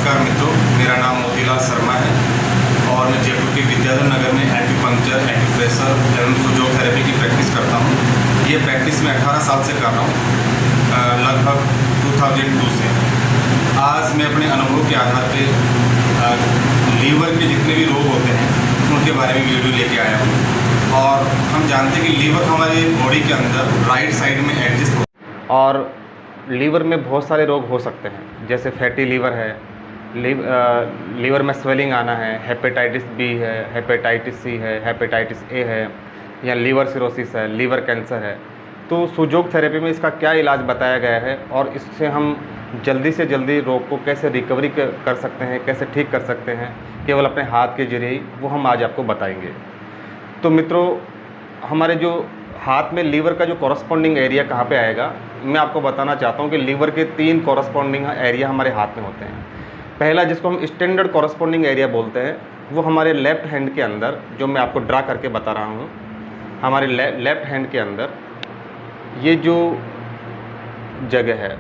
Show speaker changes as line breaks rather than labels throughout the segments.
नमस्कार मित्रों, मेरा नाम मोतीलाल शर्मा है और मैं जयपुर के विद्याधर नगर में एक्यूपंक्चर, एक्यूप्रेशर एवं सुजोग थेरेपी की प्रैक्टिस करता हूँ। ये प्रैक्टिस मैं 18 साल से कर रहा हूँ, लगभग 2002 से। आज मैं अपने अनुभव के आधार पे लीवर के जितने भी रोग होते हैं उनके बारे में वीडियो लेके आया हूँ। और हम जानते हैं कि लीवर हमारे बॉडी के अंदर राइट साइड में एडजस्ट होता है और लीवर में बहुत सारे रोग हो सकते हैं, जैसे फैटी लीवर है, लीवर में स्वेलिंग आना है, हेपेटाइटिस बी है, हेपेटाइटिस सी है, हेपेटाइटिस ए है, या लीवर सिरोसिस है, लीवर कैंसर है। तो सुजोग थेरेपी में इसका क्या इलाज बताया गया है और इससे हम जल्दी से जल्दी रोग को कैसे रिकवरी कर सकते हैं, कैसे ठीक कर सकते हैं केवल अपने हाथ के जरिए ही, वो हम आज आपको बताएंगे। तो मित्रों, हमारे जो हाथ में लीवर का जो कॉरस्पॉन्डिंग एरिया कहाँ पे आएगा, मैं आपको बताना चाहता हूँ कि लीवर के 3 कॉरस्पॉन्डिंग एरिया हमारे हाथ में होते हैं। पहला, जिसको हम स्टैंडर्ड कॉरस्पॉन्डिंग एरिया बोलते हैं, वो हमारे लेफ़्ट हैंड के अंदर, जो मैं आपको ड्रा करके बता रहा हूँ, हमारे लेफ़्ट हैंड के अंदर ये जो जगह है,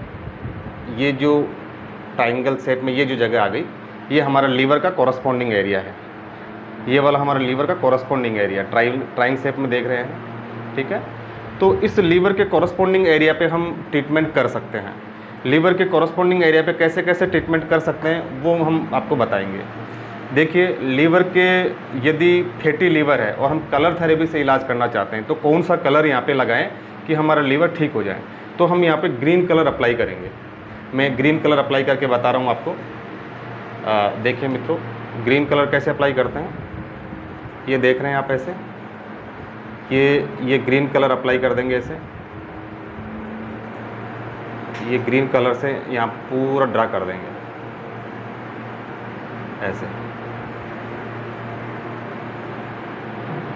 ये जो ट्राइंगल शेप में ये जो जगह आ गई, ये हमारा लीवर का कॉरस्पॉन्डिंग एरिया है। ये वाला हमारा लीवर का कॉरस्पॉन्डिंग एरिया ट्राइंग शेप में देख रहे हैं, ठीक है। तो इस लीवर के कॉरस्पॉन्डिंग एरिया पे हम ट्रीटमेंट कर सकते हैं। लीवर के कॉरस्पॉन्डिंग एरिया पे कैसे कैसे ट्रीटमेंट कर सकते हैं वो हम आपको बताएंगे। देखिए, लीवर के यदि फैटी लीवर है और हम कलर थेरेपी से इलाज करना चाहते हैं तो कौन सा कलर यहाँ पे लगाएं कि हमारा लीवर ठीक हो जाए, तो हम यहाँ पे ग्रीन कलर अप्लाई करेंगे। मैं ग्रीन कलर अप्लाई करके बता रहा हूँ आपको। देखिए मित्रों, ग्रीन कलर कैसे अप्लाई करते हैं, ये देख रहे हैं आप ऐसे, ये ग्रीन कलर अप्लाई कर देंगे ऐसे। ये ग्रीन कलर से यहाँ पूरा ड्रा कर देंगे ऐसे।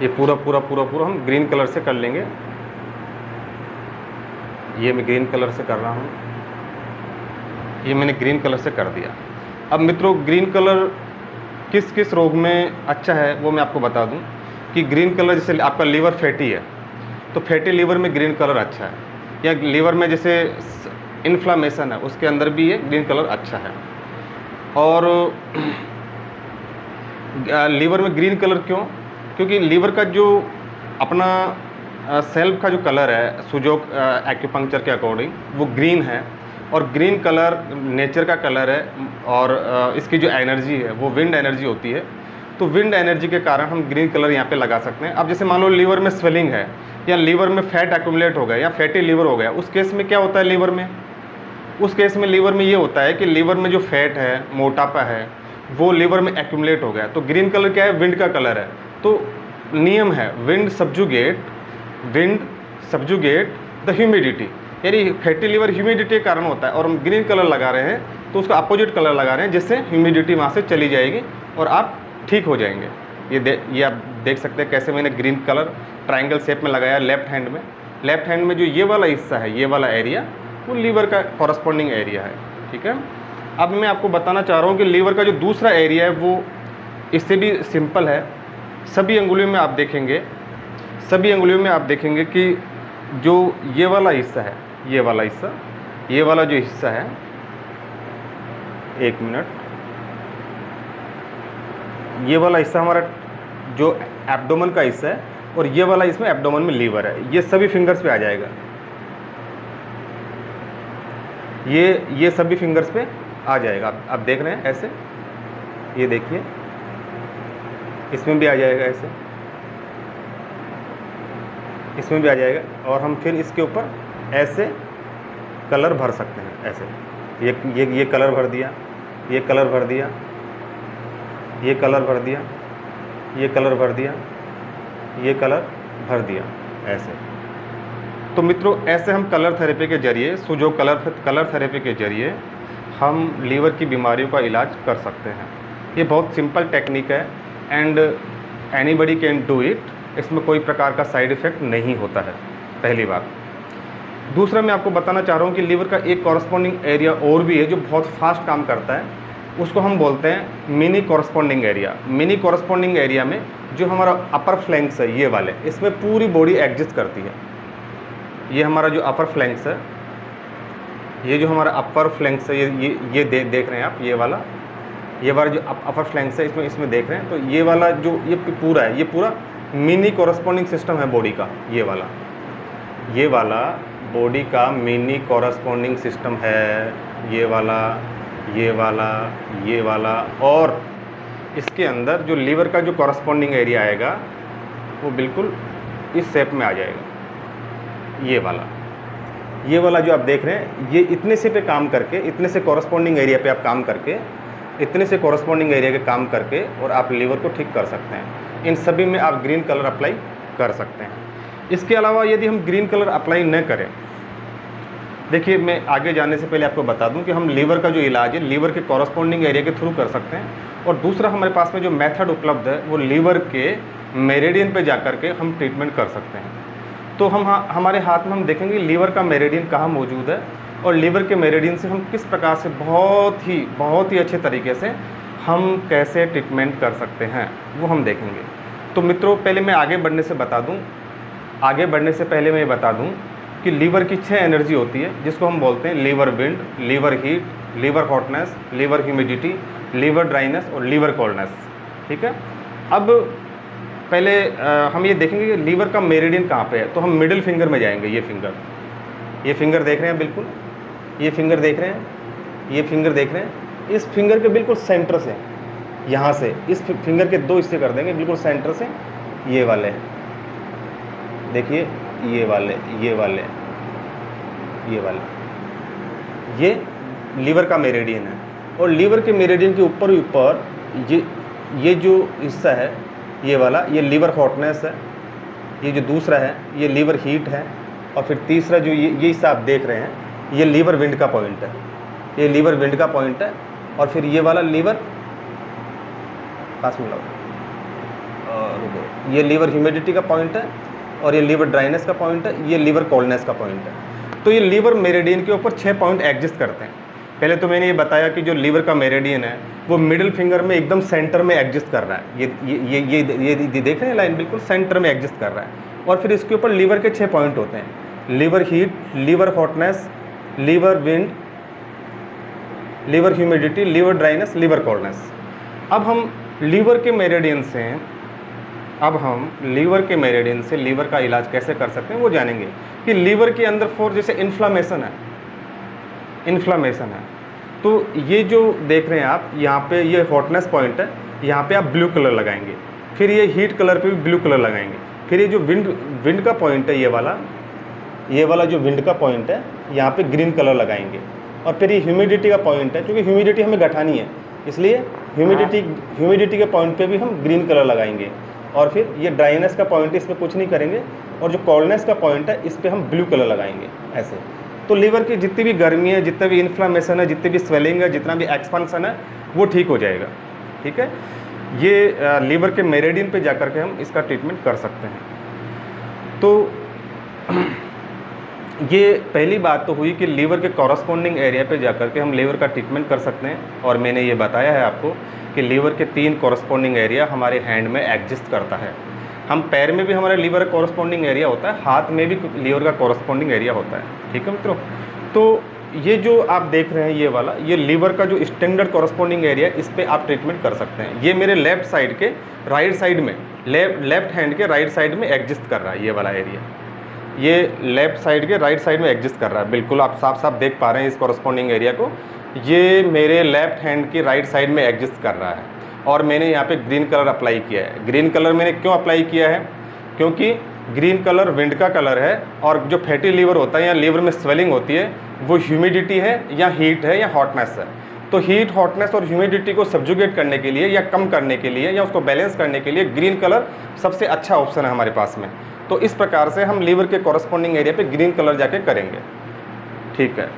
ये पूरा हम ग्रीन कलर से कर लेंगे। ये मैं ग्रीन कलर से कर रहा हूँ, ये मैंने ग्रीन कलर से कर दिया। अब मित्रों, ग्रीन कलर किस किस रोग में अच्छा है वो मैं आपको बता दूं कि ग्रीन कलर, जैसे आपका लीवर फैटी है तो फैटी लीवर में ग्रीन कलर अच्छा है, या लीवर में जैसे इन्फ्लामेशन है उसके अंदर भी ये ग्रीन कलर अच्छा है। और लीवर में ग्रीन कलर क्यों? क्योंकि लीवर का जो अपना सेल्फ का जो कलर है सुजोग एक्यूपंक्चर के अकॉर्डिंग वो ग्रीन है, और ग्रीन कलर नेचर का कलर है, और इसकी जो एनर्जी है वो विंड एनर्जी होती है। तो विंड एनर्जी के कारण हम ग्रीन कलर यहाँ पे लगा सकते हैं। अब जैसे मान लो लीवर में स्वेलिंग है या लीवर में फैट एक्यूमुलेट हो गया या फैटी लीवर हो गया, उस केस में क्या होता है लीवर में? उस केस में लीवर में ये होता है कि लीवर में जो फैट है, मोटापा है, वो लीवर में एक्यूमुलेट हो गया। तो ग्रीन कलर क्या है? विंड का कलर है। तो नियम है विंड सब्जुगेट द ह्यूमिडिटी, यानी फैटी लीवर ह्यूमिडिटी के कारण होता है, और हम ग्रीन कलर लगा रहे हैं तो उसका अपोजिट कलर लगा रहे हैं जिससे ह्यूमिडिटी वहाँ से चली जाएगी और आप ठीक हो जाएंगे। ये आप देख सकते हैं कैसे मैंने ग्रीन कलर ट्रायंगल शेप में लगाया लेफ्ट हैंड में। लेफ्ट हैंड में जो ये वाला हिस्सा है, ये वाला एरिया, वो लीवर का कॉरस्पॉन्डिंग एरिया है, ठीक है। अब मैं आपको बताना चाह रहा हूँ कि लीवर का जो दूसरा एरिया है वो इससे भी सिंपल है। सभी अंगुलियों में आप देखेंगे कि जो ये वाला हिस्सा है, ये वाला जो हिस्सा है, एक मिनट, ये वाला हिस्सा हमारा जो एब्डोमेन का हिस्सा है, और ये वाला इसमें एब्डोमेन में लीवर है, ये सभी फिंगर्स पे आ जाएगा। ये सभी फिंगर्स पे आ जाएगा। आप देख रहे हैं ऐसे, ये देखिए इसमें भी आ जाएगा, ऐसे इसमें भी आ जाएगा। और हम फिर इसके ऊपर ऐसे कलर भर सकते हैं, ऐसे ये कलर भर दिया, ये कलर भर दिया, ये कलर भर दिया, ये कलर भर दिया, ये कलर भर दिया, ऐसे। तो मित्रों, ऐसे हम कलर थेरेपी के जरिए, सुजोग कलर थेरेपी के जरिए हम लीवर की बीमारियों का इलाज कर सकते हैं। ये बहुत सिंपल टेक्निक है and anybody can do it. इसमें कोई प्रकार का साइड इफ़ेक्ट नहीं होता है, पहली बात। दूसरा, मैं आपको बताना चाह रहा हूँ कि लीवर का एक कॉरस्पॉन्डिंग एरिया और भी है जो बहुत फास्ट काम करता है, उसको हम बोलते हैं mini corresponding area. Mini corresponding area में जो हमारा अपर फ्लैंक्स है, ये वाले, इसमें पूरी बॉडी एग्जिस्ट करती है। ये हमारा जो अपर फ्लैंक्स है, ये जो हमारा अपर फ्लैंक्स है, ये देख रहे हैं आप, ये वाला, ये वाला जो अपर फ्लैंक्स है इसमें देख रहे हैं, तो ये वाला जो ये पूरा है, ये पूरा मिनी कॉरस्पॉन्डिंग सिस्टम है बॉडी का। ये वाला बॉडी का मिनी कॉरस्पॉन्डिंग सिस्टम है, ये वाला, और इसके अंदर जो लीवर का जो कॉरस्पॉन्डिंग एरिया आएगा वो बिल्कुल इस शेप में आ जाएगा। ये वाला जो आप देख रहे हैं, ये इतने से पे काम करके, इतने से कॉरस्पॉन्डिंग एरिया पे आप काम करके, इतने से कॉरस्पॉन्डिंग एरिया के काम करके और आप लीवर को ठीक कर सकते हैं। इन सभी में आप ग्रीन कलर अप्लाई कर सकते हैं। इसके अलावा यदि हम ग्रीन कलर अप्लाई न करें, देखिए मैं आगे जाने से पहले आपको बता दूं कि हम लीवर का जो इलाज है लीवर के कॉरस्पॉन्डिंग एरिया के थ्रू कर सकते हैं, और दूसरा हमारे पास में जो मेथड उपलब्ध है वो लीवर के मेरिडियन पे जाकर के हम ट्रीटमेंट कर सकते हैं। तो हमारे हाथ में हम देखेंगे लीवर का मेरिडियन कहाँ मौजूद है, और लीवर के मेरिडियन से हम किस प्रकार से बहुत ही अच्छे तरीके से हम कैसे ट्रीटमेंट कर सकते हैं वो हम देखेंगे। तो मित्रों, पहले मैं आगे बढ़ने से पहले मैं ये बता दूं कि लीवर की 6 एनर्जी होती है, जिसको हम बोलते हैं liver wind, liver heat, liver hotness, liver humidity, liver dryness और लीवर कोल्डनेस। ठीक है, अब पहले हम ये देखेंगे कि लीवर का मेरिडियन कहाँ पे है। तो हम मिडिल फिंगर में जाएंगे। ये फिंगर देख रहे हैं, बिल्कुल ये फिंगर देख रहे हैं, इस फिंगर के बिल्कुल सेंटर से, यहाँ से इस फिंगर के 2 हिस्से कर देंगे, बिल्कुल सेंटर से ये वाले, देखिए ये वाले, ये लीवर का मेरिडियन है। और लीवर के मेरिडियन के ऊपर ये जो हिस्सा है ये वाला, ये लीवर हॉटनेस है। ये जो दूसरा है ये लीवर हीट है। और फिर तीसरा जो ये हिस्सा आप देख रहे हैं ये लीवर विंड का पॉइंट है। और फिर ये वाला लीवर पास में लाओ, ये लीवर ह्यूमिडिटी का पॉइंट है, और ये लीवर ड्राइनेस का पॉइंट है, ये लीवर कोल्डनेस का पॉइंट है। तो ये लीवर मेरिडियन के ऊपर 6 पॉइंट एग्जिस्ट करते हैं। पहले तो मैंने ये बताया कि जो लीवर का मेरिडियन है वो मिडिल फिंगर में एकदम सेंटर में एग्जिस्ट कर रहा है। ये देख रहे हैं लाइन, बिल्कुल सेंटर में एग्जिस्ट कर रहा है। और फिर इसके ऊपर लीवर के 6 पॉइंट होते हैं, liver heat, liver hotness, liver wind, liver humidity, liver dryness, liver coldness. अब हम लीवर के मेरिडियन से लीवर का इलाज कैसे कर सकते हैं वो जानेंगे। कि लीवर के अंदर जैसे इन्फ्लामेशन है, तो ये जो देख रहे हैं आप, यहाँ पे ये हॉटनेस पॉइंट है, यहाँ पे आप ब्लू कलर लगाएंगे। फिर ये हीट कलर पे भी ब्लू कलर लगाएंगे। फिर ये जो विंड का पॉइंट है, ये वाला जो विंड का पॉइंट है, यहाँ पे ग्रीन कलर लगाएंगे। और फिर ये ह्यूमिडिटी का पॉइंट है, क्योंकि ह्यूमिडिटी हमें घटानी है, इसलिए ह्यूमिडिटी के पॉइंट पे भी हम ग्रीन कलर लगाएंगे। और फिर ये ड्राइनेस का पॉइंट है, इस पर कुछ नहीं करेंगे। और जो कोल्डनेस का पॉइंट है, इस पर हम ब्लू कलर लगाएंगे ऐसे। तो लीवर की जितनी भी गर्मी है, जितना भी इन्फ्लामेशन है, जितनी भी स्वेलिंग है, जितना भी एक्सपांसन है, वो ठीक हो जाएगा। ठीक है, ये लीवर के मेरिडियन पे जाकर के हम इसका ट्रीटमेंट कर सकते हैं। तो ये पहली बात तो हुई कि लीवर के कॉरस्पॉन्डिंग एरिया पे जाकर के हम लीवर का ट्रीटमेंट कर सकते हैं। और मैंने ये बताया है आपको कि लीवर के 3 कॉरस्पॉन्डिंग एरिया हमारे हैंड में एग्जिस्ट करता है। हम पैर में भी हमारा लीवर का कॉरस्पॉन्डिंग एरिया होता है, हाथ में भी लीवर का कॉरस्पॉन्डिंग एरिया होता है। ठीक है मित्रों, तो ये जो आप देख रहे हैं ये वाला, ये लीवर का जो स्टैंडर्ड कॉरस्पॉन्डिंग एरिया, इस पर आप ट्रीटमेंट कर सकते हैं। ये मेरे लेफ्ट साइड के राइट साइड में, लेफ्ट हैंड के राइट साइड में एग्जिस्ट कर रहा है। ये वाला एरिया ये लेफ्ट साइड के राइट साइड में एग्जिस्ट कर रहा है। बिल्कुल आप साफ देख पा रहे हैं इस कॉरस्पॉन्डिंग एरिया को। ये मेरे लेफ्ट हैंड की राइट साइड में एग्जिस्ट कर रहा है। और मैंने यहाँ पे ग्रीन कलर अप्लाई किया है। ग्रीन कलर मैंने क्यों अप्लाई किया है? क्योंकि ग्रीन कलर विंड का कलर है, और जो फैटी लीवर होता है या लीवर में स्वेलिंग होती है वो ह्यूमिडिटी है या हीट है या हॉटनेस है। तो हीट, हॉटनेस और ह्यूमिडिटी को सब्जुगेट करने के लिए या कम करने के लिए या उसको बैलेंस करने के लिए ग्रीन कलर सबसे अच्छा ऑप्शन है हमारे पास में। तो इस प्रकार से हम लीवर के कॉरस्पॉन्डिंग एरिया पे ग्रीन कलर जाके करेंगे। ठीक है,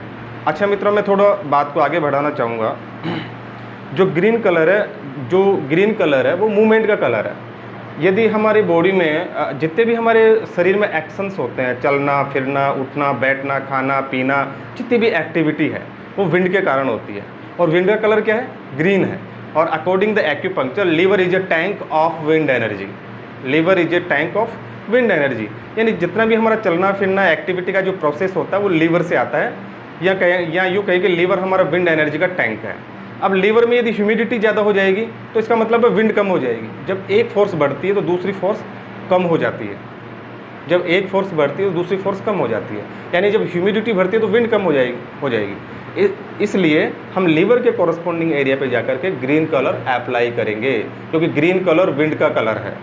अच्छा मित्रों, मैं थोड़ा बात को आगे बढ़ाना चाहूँगा। जो ग्रीन कलर है वो मूवमेंट का कलर है। यदि हमारी बॉडी में जितने भी हमारे शरीर में एक्शंस होते हैं, चलना फिरना, उठना बैठना, खाना पीना, जितनी भी एक्टिविटी है वो विंड के कारण होती है। और विंड का कलर क्या है? ग्रीन है। और according the acupuncture, liver is a tank of wind energy. Liver is a tank of wind energy, यानी जितना भी हमारा चलना फिरना एक्टिविटी का जो प्रोसेस होता है वो लीवर से आता है। या यूँ कहें कि लीवर हमारा विंड एनर्जी का टैंक है।
अब लीवर में यदि ह्यूमिडिटी ज़्यादा हो जाएगी तो इसका मतलब है विंड कम हो जाएगी। जब एक फोर्स बढ़ती है तो दूसरी फोर्स कम हो जाती है, जब एक फोर्स बढ़ती है तो दूसरी फोर्स कम हो जाती है, यानी जब ह्यूमिडिटी बढ़ती है तो विंड कम हो जाएगी। इसलिए हम लीवर के कॉरस्पॉन्डिंग एरिया पे जाकर के ग्रीन कलर अप्लाई करेंगे, क्योंकि ग्रीन कलर विंड का कलर है,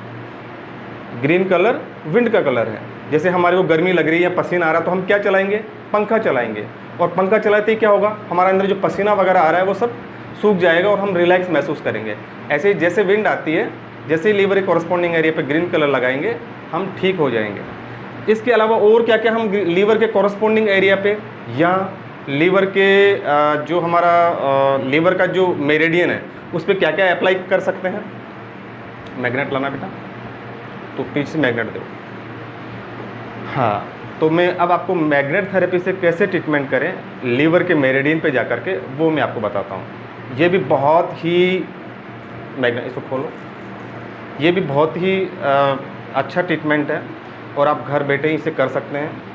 ग्रीन कलर विंड का कलर है। जैसे हमारे को गर्मी लग रही है, पसीना आ रहा है, तो हम क्या चलाएंगे, पंखा चलाएंगे, और पंखा चलाते ही क्या होगा, हमारे अंदर जो पसीना वगैरह आ रहा है वो सब सूख जाएगा और हम रिलैक्स महसूस करेंगे। ऐसे ही जैसे विंड आती है, जैसे ही लीवर के कॉरस्पॉन्डिंग एरिया पे ग्रीन कलर लगाएंगे हम ठीक हो जाएंगे। इसके अलावा और क्या क्या हम लीवर के कॉरस्पॉन्डिंग एरिया पे या लीवर के जो हमारा लीवर का जो मेरिडियन है उस पर क्या क्या अप्लाई कर सकते हैं। मैग्नेट लाना बेटा, तो पीछे मैग्नेट दो। हाँ, तो मैं अब आपको मैग्नेट थेरेपी से कैसे ट्रीटमेंट करें लीवर के मेरिडियन पे जाकर के, वो मैं आपको बताता हूँ। ये भी बहुत ही मैग्नेट, इसको खोलो, ये भी बहुत ही अच्छा ट्रीटमेंट है और आप घर बैठे ही इसे कर सकते हैं।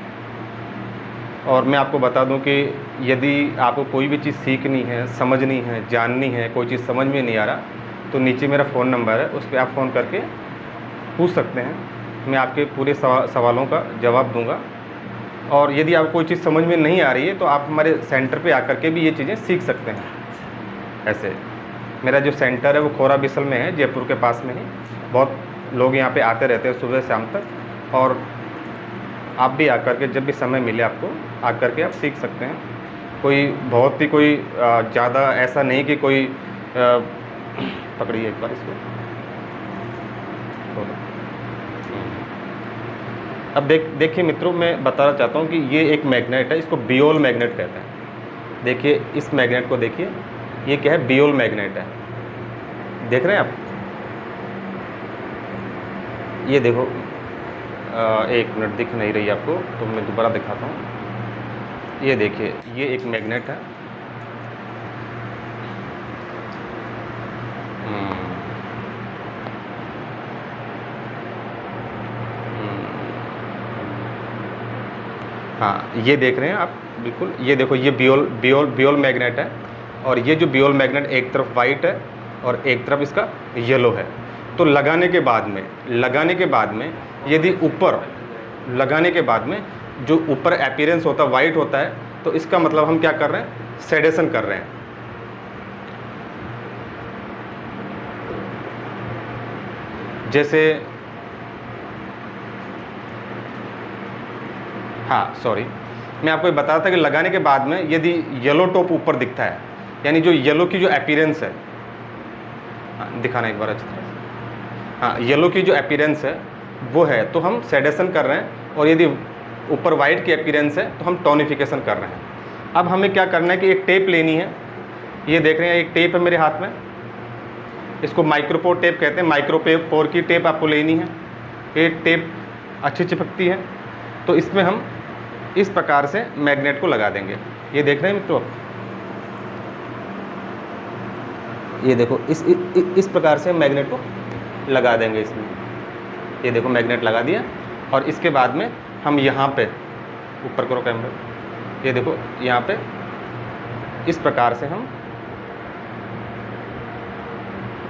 और मैं आपको बता दूं कि यदि आपको कोई भी चीज़ सीखनी है, समझनी है, जाननी है, कोई चीज़ समझ में नहीं आ रहा, तो नीचे मेरा फ़ोन नंबर है, उस पर आप फ़ोन करके पूछ सकते हैं, मैं आपके पूरे सवालों का जवाब दूंगा। और यदि आपको कोई चीज़ समझ में नहीं आ रही है तो आप हमारे सेंटर पे आकर के भी ये चीज़ें सीख सकते हैं। ऐसे मेरा जो सेंटर है वो खोरा बिसल में है, जयपुर के पास में ही। बहुत लोग यहाँ पे आते रहते हैं सुबह शाम तक, और आप भी आकर के जब भी समय मिले आपको आकर के आप सीख सकते हैं। कोई बहुत ही कोई ज़्यादा ऐसा नहीं कि कोई पकड़िए एक बार इसको। अब देखिए मित्रों, मैं बताना चाहता हूँ कि ये एक मैग्नेट है, इसको बियोल मैग्नेट कहते हैं। देखिए इस मैग्नेट को देखिए, ये क्या है, बियोल मैग्नेट है। देख रहे हैं आप, ये देखो, एक मिनट दिख नहीं रही आपको तो मैं दोबारा दिखाता हूँ। ये देखिए, ये एक मैग्नेट है। हाँ, ये देख रहे हैं आप, बिल्कुल ये देखो, ये बियोल मैग्नेट है। और ये जो बियोल मैग्नेट एक तरफ वाइट है और एक तरफ इसका येलो है। तो लगाने के बाद में यदि ऊपर लगाने के बाद में जो ऊपर अपीयरेंस होता है वाइट होता है, तो इसका मतलब हम क्या कर रहे हैं, सेडेशन कर रहे हैं। जैसे हाँ सॉरी, मैं आपको ये बता रहा था कि लगाने के बाद में यदि येलो टॉप ऊपर दिखता है, यानी जो येलो की जो अपीयरेंस है, दिखाना एक बार अच्छी तरह से। हाँ, येलो की जो अपीयरेंस है वो है, तो हम सेडेशन कर रहे हैं। और यदि ऊपर वाइट की अपीयरेंस है तो हम टोनिफिकेशन कर रहे हैं। अब हमें क्या करना है कि एक टेप लेनी है। ये देख रहे हैं, एक टेप है मेरे हाथ में, इसको माइक्रोपोर टेप कहते हैं। माइक्रोपोर की टेप आपको लेनी है। ये टेप अच्छी चिपकती है, तो इसमें हम इस प्रकार से मैग्नेट को लगा देंगे। ये देख रहे हैं मित्रों, ये देखो, इस प्रकार से मैग्नेट को लगा देंगे इसमें। ये देखो मैग्नेट लगा दिया। और इसके बाद में हम यहाँ पे ऊपर करो कैमरा, ये देखो यहाँ पे इस प्रकार से हम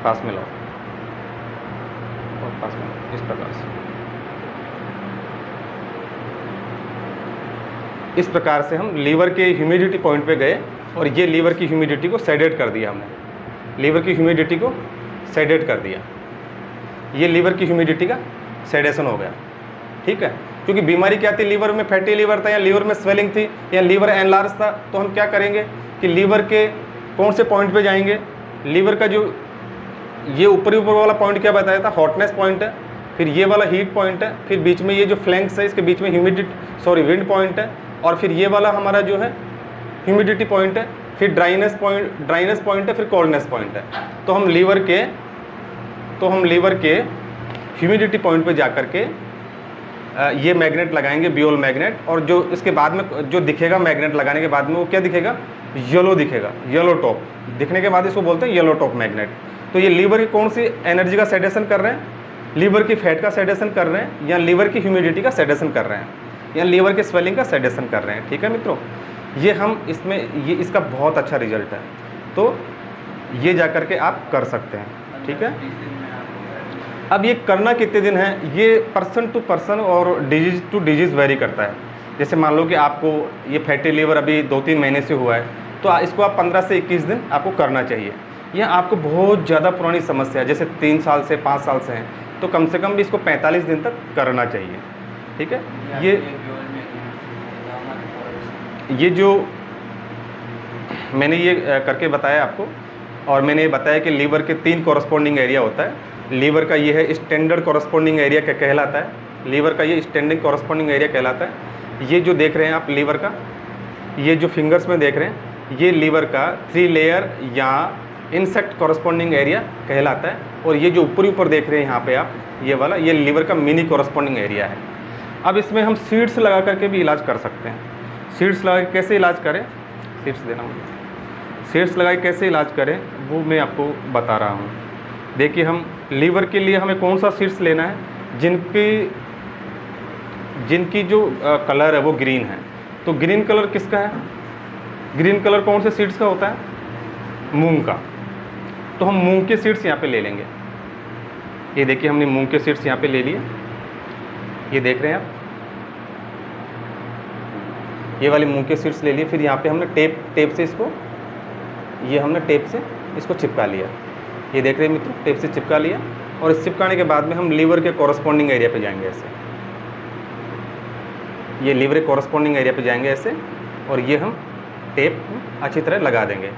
पास में लाओ, और पास में इस प्रकार से, इस प्रकार से हम लीवर के ह्यूमिडिटी पॉइंट पे गए और ये लीवर की ह्यूमिडिटी को सेडेट कर दिया हमने। लीवर की ह्यूमिडिटी को सेडेट कर दिया, ये लीवर की ह्यूमिडिटी का सेडेशन हो गया। ठीक है, क्योंकि बीमारी क्या थी, लीवर में फैटी लीवर था या लीवर में स्वेलिंग थी या लीवर एनलार्ज था। तो हम क्या करेंगे कि लीवर के कौन से पॉइंट पे जाएंगे, लीवर का जो ये ऊपर वाला पॉइंट क्या बताया था, हॉटनेस पॉइंट है, फिर ये वाला हीट पॉइंट है, फिर बीच में ये जो फ्लैंक्स है इसके बीच में विंड पॉइंट है, और फिर ये वाला हमारा जो है ह्यूमिडिटी पॉइंट है, फिर ड्राइनेस पॉइंट है, फिर कोल्डनेस पॉइंट है। तो हम लीवर के ह्यूमिडिटी पॉइंट पे जाकर के ये मैग्नेट लगाएंगे, बियोल मैग्नेट। और जो इसके बाद में जो दिखेगा मैग्नेट लगाने के बाद में, वो क्या दिखेगा, येलो दिखेगा। येलो टॉप दिखने के बाद इसको बोलते हैं येलो टॉप मैग्नेट। तो ये लीवर की कौन सी एनर्जी का सेडेशन कर रहे हैं, लीवर की फैट का सेडेशन कर रहे हैं, या लीवर की ह्यूमिडिटी का सेडेशन कर रहे हैं, या लीवर के स्वेलिंग का सेडेशन कर रहे हैं। ठीक है मित्रों, ये हम इसमें ये इसका बहुत अच्छा रिजल्ट है। तो ये जा कर के आप कर सकते हैं, ठीक है। अब ये करना कितने दिन है, ये पर्सन टू पर्सन और डिजीज़ टू डिजीज़ वेरी करता है। जैसे मान लो कि आपको ये फैटी लीवर अभी 2-3 महीने से हुआ है, तो इसको आप 15 से 21 दिन आपको करना चाहिए। या आपको बहुत ज़्यादा पुरानी समस्या है, जैसे 3 साल से 5 साल से हैं, तो कम से कम भी इसको 45 दिन तक करना चाहिए, ठीक है। ये जो मैंने ये करके बताया आपको, और मैंने ये बताया कि लीवर के 3 कॉरस्पॉन्डिंग एरिया होता है। लीवर का ये है स्टैंडर्ड कॉरस्पॉन्डिंग एरिया क्या कहलाता है, लीवर का ये स्टैंडिंग कॉरस्पॉन्डिंग एरिया कहलाता है। ये जो देख रहे हैं आप लीवर का, ये जो फिंगर्स में देख रहे हैं, ये लीवर का 3 लेयर या इंसेक्ट कॉरस्पॉन्डिंग एरिया कहलाता है। और ये जो ऊपर देख रहे हैं यहाँ पे आप, ये वाला, ये लीवर का मिनी कॉरस्पॉन्डिंग एरिया है। अब इसमें हम सीड्स लगा करके भी इलाज कर सकते हैं। सीड्स लगा के कैसे इलाज करें, सीड्स देना मुझे, सीड्स लगा के कैसे इलाज करें वो मैं आपको बता रहा हूँ। देखिए, हम लीवर के लिए हमें कौन सा सीड्स लेना है, जिनकी जो कलर है वो ग्रीन है। तो ग्रीन कलर किसका है, ग्रीन कलर कौन से सीड्स का होता है, मूंग का। तो हम मूंग के सीड्स यहाँ पे ले लेंगे। ये देखिए, हमने मूंग के सीड्स यहाँ पे ले लिए, ये देख रहे हैं आप, ये वाली मूंग के सीड्स ले लिए। फिर यहाँ पे हमने टेप से इसको, ये हमने टेप से इसको चिपका लिया। ये देख रहे हैं मित्रों, टेप से चिपका लिया। और इस चिपकाने के बाद में हम लीवर के कॉरस्पॉन्डिंग एरिया पे जाएंगे ऐसे, ये लीवर के कॉरस्पॉन्डिंग एरिया पे जाएंगे ऐसे, और ये हम टेप अच्छी तरह लगा देंगे।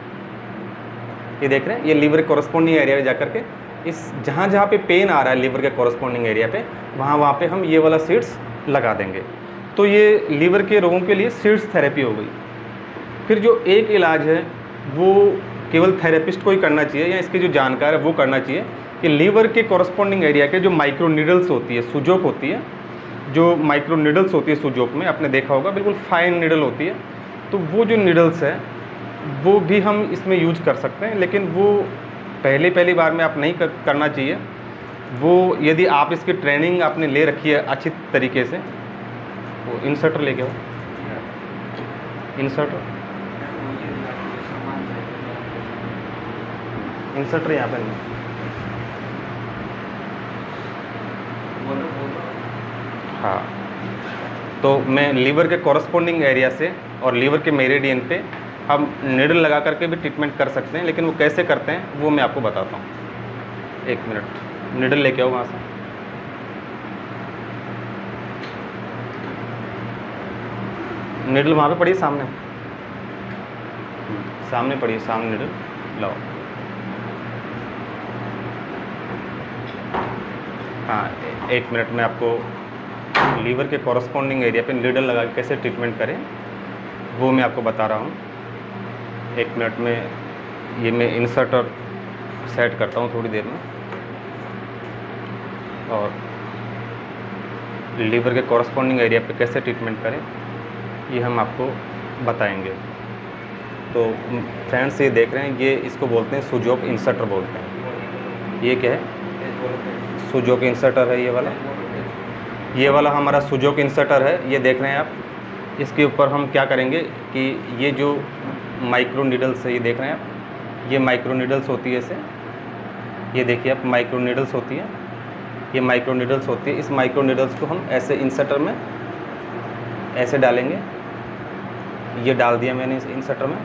ये देख रहे हैं, ये लीवर के कॉरस्पॉन्डिंग एरिया पे जा करके इस जहाँ पे पेन आ रहा है लीवर के कॉरस्पॉन्डिंग एरिया पे, वहाँ पे हम ये वाला सीड्स लगा देंगे। तो ये लीवर के रोगों के लिए सीड्स थेरेपी हो गई। फिर जो एक इलाज है वो केवल थेरेपिस्ट को ही करना चाहिए, या इसके जो जानकार है वो करना चाहिए, कि लीवर के कॉरस्पॉन्डिंग एरिया के जो माइक्रो नीडल्स होती है, सुजोक होती है, जो माइक्रो नीडल्स होती है सुजोक में, आपने देखा होगा बिल्कुल फाइन नीडल होती है। तो वो जो नीडल्स है वो भी हम इसमें यूज कर सकते हैं, लेकिन वो पहली बार में आप नहीं करना चाहिए। वो यदि आप इसकी ट्रेनिंग आपने ले रखी है अच्छी तरीके से, वो इंसर्टर लेके आओ, इंसर्टर यहाँ पे नहीं, हाँ। तो मैं लीवर के कॉरस्पॉन्डिंग एरिया से और लीवर के मेरिडियन पे हम निडल लगा करके भी ट्रीटमेंट कर सकते हैं, लेकिन वो कैसे करते हैं वो मैं आपको बताता हूँ। 1 मिनट, निडल लेके आओ वहाँ से। निडल वहाँ पे पड़ी है सामने, सामने पड़ी है, सामने निडल लाओ। हाँ, 1 मिनट में आपको लीवर के कॉरस्पॉन्डिंग एरिया पे निडल लगा के कैसे ट्रीटमेंट करें वो मैं आपको बता रहा हूँ। 1 मिनट में ये मैं इंसर्टर सेट करता हूँ थोड़ी देर में, और लीवर के कॉरस्पॉन्डिंग एरिया पे कैसे ट्रीटमेंट करें ये हम आपको बताएंगे। तो फ्रेंड्स, ये देख रहे हैं, ये इसको बोलते हैं सुजोक इंसर्टर बोलते हैं। ये क्या है, सुजोक इंसर्टर है ये वाला हमारा सुजोक इंसर्टर है। ये देख रहे हैं आप, इसके ऊपर हम क्या करेंगे कि ये जो माइक्रो नीडल्स है, ये देख रहे हैं आप, ये माइक्रो नीडल्स होती है इसे, ये देखिए आप, माइक्रो नीडल्स होती है, ये माइक्रो नीडल्स होती है। इस माइक्रो नीडल्स को हम ऐसे इंसर्टर में ऐसे डालेंगे। ये डाल दिया मैंने इस इंसर्टर में,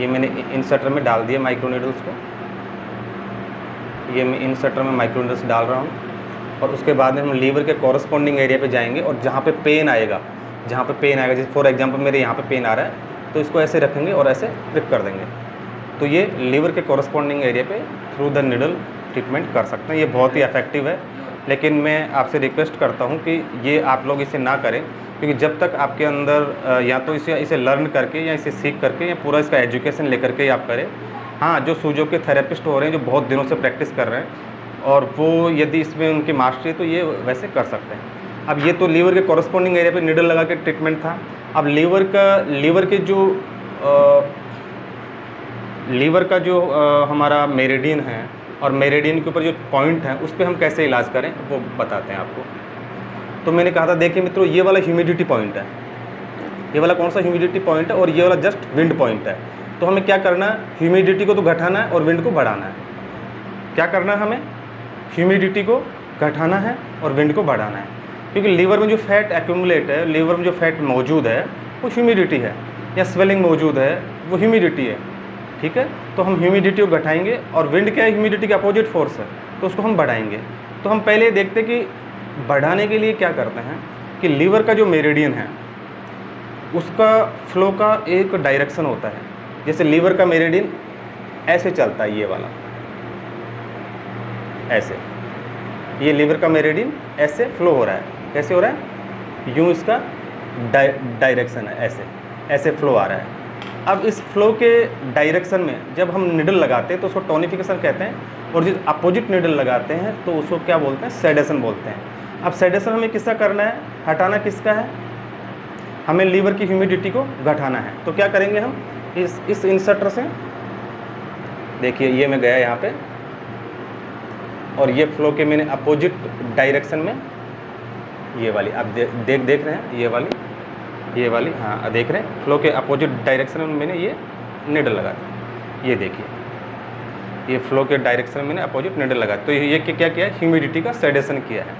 ये मैंने इंसर्टर में डाल दिया माइक्रो नीडल्स को। ये मैं इंसर्टर में माइक्रो नीडल्स डाल रहा हूँ, और उसके बाद में हम लीवर के कॉरस्पॉन्डिंग एरिया पे जाएंगे, और जहाँ पे पेन आएगा, जैसे फॉर एग्जांपल मेरे यहाँ पे पेन आ रहा है, तो इसको ऐसे रखेंगे और ऐसे प्रिक कर देंगे। तो ये लीवर के कॉरस्पॉन्डिंग एरिया पे थ्रू द निडल ट्रीटमेंट कर सकते हैं। ये बहुत ही इफेक्टिव है, लेकिन मैं आपसे रिक्वेस्ट करता हूँ कि ये आप लोग इसे ना करें, क्योंकि जब तक आपके अंदर या तो इसे लर्न करके या इसे सीख करके या पूरा इसका एजुकेशन लेकर के आप करें। हाँ, जो सुजोक के थेरेपिस्ट हो रहे हैं, जो बहुत दिनों से प्रैक्टिस कर रहे हैं, और वो यदि इसमें उनकी मास्टरी है तो ये वैसे कर सकते हैं। अब ये तो लीवर के कॉरस्पॉन्डिंग एरिया पे निडल लगा के ट्रीटमेंट था। अब लीवर का जो हमारा मेरिडियन है, और मेरिडियन के ऊपर जो पॉइंट है उस पर हम कैसे इलाज करें वो बताते हैं आपको। तो मैंने कहा था, देखिए मित्रों, ये वाला ह्यूमिडिटी पॉइंट है, ये वाला कौन सा ह्यूमिडिटी पॉइंट है, और ये वाला जस्ट विंड पॉइंट है। तो हमें क्या करना है, ह्यूमिडिटी को तो घटाना है और विंड को बढ़ाना है। क्या करना है हमें, ह्यूमिडिटी को घटाना है और विंड को बढ़ाना है, क्योंकि लीवर में जो फैट एक्यूमुलेट है, लीवर में जो फैट मौजूद है वो ह्यूमिडिटी है, या स्वेलिंग मौजूद है वो ह्यूमिडिटी है। ठीक है, तो हम ह्यूमिडिटी को घटाएंगे और विंड क्या है, ह्यूमिडिटी का अपोजिट फोर्स है, तो उसको हम बढ़ाएंगे। तो हम पहले देखते हैं कि बढ़ाने के लिए क्या करते हैं कि लीवर का जो मेरिडियन है उसका फ्लो का एक डायरेक्शन होता है। जैसे लीवर का मेरिडियन ऐसे चलता है, ये वाला ऐसे, ये लीवर का मेरिडियन ऐसे फ्लो हो रहा है। कैसे हो रहा है, यूँ इसका डायरेक्शन है, ऐसे ऐसे फ्लो आ रहा है। अब इस फ्लो के डायरेक्शन में जब हम निडल लगाते हैं तो उसको टोनिफिकेशन कहते हैं, और जो अपोजिट निडल लगाते हैं तो उसको क्या बोलते हैं, सेडेशन बोलते हैं। अब सेडेशन हमें किसका करना है, हटाना किसका है, हमें लीवर की ह्यूमिडिटी को घटाना है। तो क्या करेंगे हम, इस इंसर्टर से, देखिए ये मैं गया यहाँ पे और ये फ्लो के मैंने अपोजिट डायरेक्शन में, ये वाली आप देख रहे हैं, ये वाली हाँ देख रहे हैं, फ्लो के अपोजिट डायरेक्शन में मैंने ये निडल लगा दी। ये देखिए, ये फ्लो के डायरेक्शन में मैंने अपोजिट निडल लगा दी। तो ये क्या किया है, ह्यूमिडिटी का सेडेशन किया है।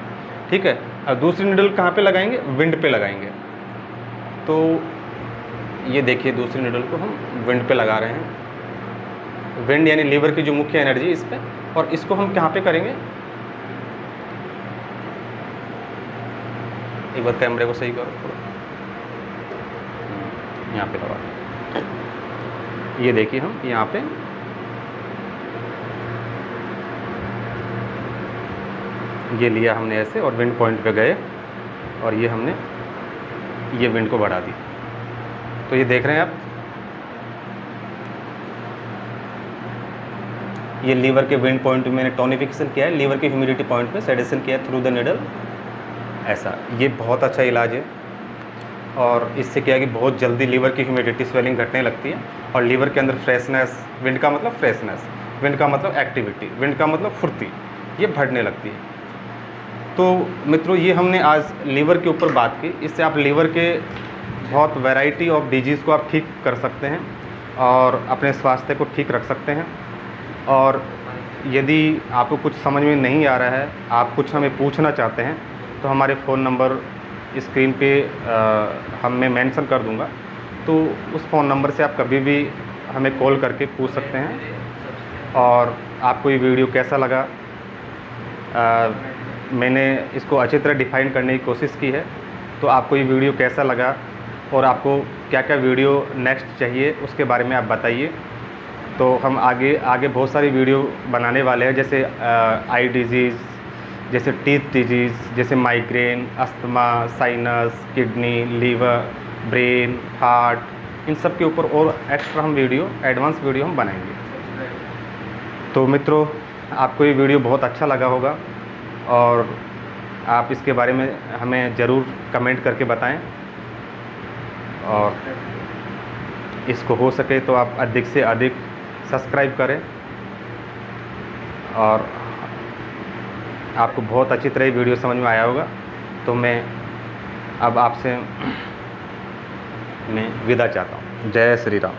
ठीक है, अब दूसरी निडल कहाँ पे लगाएंगे, विंड पे लगाएंगे। तो ये देखिए दूसरी निडल को हम विंड पे लगा रहे हैं, विंड यानी लीवर की जो मुख्य एनर्जी इस पे, और इसको हम कहाँ पे करेंगे, एक बार कैमरे को सही करो थोड़ा, यहाँ पे लगा। ये देखिए हम यहाँ पे ये लिया हमने ऐसे और विंड पॉइंट पे गए और ये हमने ये विंड को बढ़ा दी। तो ये देख रहे हैं आप, ये लीवर के विंड पॉइंट पे मैंने टोनिफिकेशन किया है, लीवर के ह्यूमिडिटी पॉइंट पे सेडेशन किया है थ्रू द निडल। ऐसा ये बहुत अच्छा इलाज है, और इससे क्या है कि बहुत जल्दी लीवर की ह्यूमिडिटी स्वेलिंग घटने लगती है और लीवर के अंदर फ्रेशनेस, विंड का मतलब फ्रेशनेस, विंड का मतलब एक्टिविटी, विंड का मतलब फुर्ती, ये बढ़ने लगती है। तो मित्रों ये हमने आज लीवर के ऊपर बात की। इससे आप लीवर के बहुत वैरायटी ऑफ डिजीज़ को आप ठीक कर सकते हैं और अपने स्वास्थ्य को ठीक रख सकते हैं। और यदि आपको कुछ समझ में नहीं आ रहा है, आप कुछ हमें पूछना चाहते हैं, तो हमारे फ़ोन नंबर स्क्रीन पे मैं मेंशन कर दूंगा, तो उस फ़ोन नंबर से आप कभी भी हमें कॉल करके पूछ सकते हैं। और आपको ये वीडियो कैसा लगा, मैंने इसको अच्छी तरह डिफ़ाइन करने की कोशिश की है, तो आपको ये वीडियो कैसा लगा और आपको क्या क्या वीडियो नेक्स्ट चाहिए उसके बारे में आप बताइए। तो हम आगे बहुत सारी वीडियो बनाने वाले हैं, जैसे आई डिजीज़, जैसे टीथ डिजीज़, जैसे migraine, asthma, sinus, kidney, liver, brain, heart, इन सब के ऊपर और एक्स्ट्रा हम वीडियो, एडवांस वीडियो हम बनाएंगे। तो मित्रों आपको ये वीडियो बहुत अच्छा लगा होगा और आप इसके बारे में हमें ज़रूर कमेंट करके बताएं, और इसको हो सके तो आप अधिक से अधिक सब्सक्राइब करें। और आपको बहुत अच्छी तरह वीडियो समझ में आया होगा। तो मैं अब आपसे विदा चाहता हूँ। जय श्री राम।